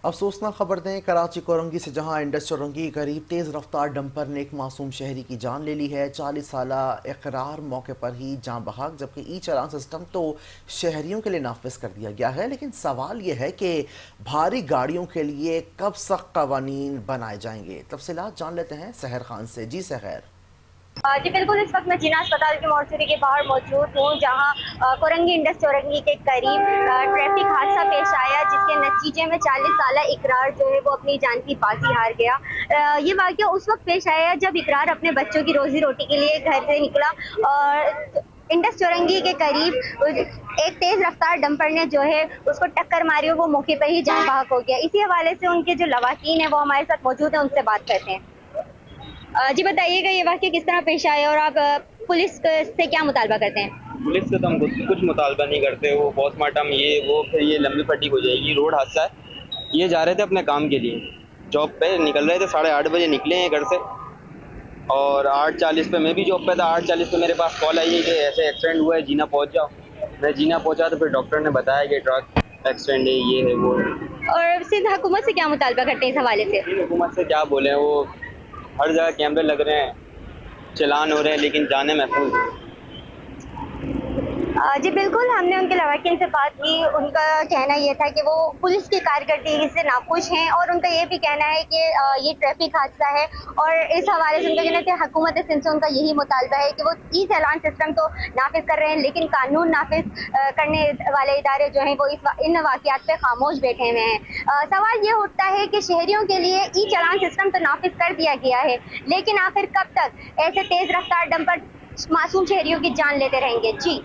अफसोसनाक खबर दें, कराची कोरंगी से जहां इंडस चौरंगी के करीब तेज़ रफ्तार डंपर ने एक मासूम शहरी की जान ले ली है। 40 साला इकरार मौके पर ही जान बहक, जबकि ई चालान सिस्टम तो शहरियों के लिए नाफिज कर दिया गया है। लेकिन सवाल यह है कि भारी गाड़ियों के लिए कब सख्त कवानीन बनाए जाएंगे। तफसीलात जान लेते हैं सहर खान से। जी सहर। जी बिल्कुल, इस वक्त मैं जिना अस्पताल की मोर्चरी के बाहर मौजूद हूँ, जहाँ कोरंगी इंडस चौरंगी के करीब ट्रैफिक हादसा पेश आया, जिसके नतीजे में 40 साला इकरार जो है वो अपनी जान की बाजी हार गया। ये वाकया उस वक्त पेश आया जब इकरार अपने बच्चों की रोजी रोटी के लिए घर से निकला और इंडस चौरंगी के करीब एक तेज रफ्तार डंपर ने जो है उसको टक्कर मारी और वो मौके पर ही जान बहक हो गया। इसी हवाले से उनके जो लवाकीन है वो हमारे साथ मौजूद है, उनसे बात करते हैं। जी बताइएगा, ये वाक़या किस तरह पेश आया और आप पुलिस से क्या मुतालबा करते हैं? पुलिस से तो हम कुछ मुतालबा नहीं करते। वो पोस्टमार्टम ये वो फिर ये लंबी फटी हो जाएगी। रोड हादसा है। ये जा रहे थे अपने काम के लिए, जॉब पे निकल रहे थे, 8:30 बजे निकले हैं घर से और 8:40 पे मैं भी जॉब पे था। 8:40 पे मेरे पास कॉल आई है कि ऐसे एक्सीडेंट हुआ है, जीना पहुंच जाओ। मैं जीना पहुंचा तो फिर डॉक्टर ने बताया कि ट्रक एक्सीडेंट है, ये है वो है। और सिंध हुकूमत से क्या मुतालबा करते हैं इस हवाले से? लेकिन हुकूमत से क्या बोले, वो हर जगह कैमरे लग रहे हैं, चालान हो रहे हैं, लेकिन जाने महफूज है। जी बिल्कुल, हमने उनके लवाकिन से बात की। उनका कहना ये था कि वो पुलिस की कारकर्दगी से नाखुश हैं और उनका ये भी कहना है कि ये ट्रैफिक हादसा है और इस हवाले से उनका कहना है कि हुकूमत सिंध से उनका यही मुतालबा है कि वो ई चालान सिस्टम तो नाफिज कर रहे हैं, लेकिन कानून नाफिज करने वाले इदारे जो हैं वो इन वाक़यात पे खामोश बैठे हुए हैं। सवाल ये उठता है कि शहरियों के लिए ई चालान सिस्टम तो नाफिज कर दिया गया है, लेकिन आखिर कब तक ऐसे तेज़ रफ्तार डंपर मासूम शहरियों की जान लेते रहेंगे? जी।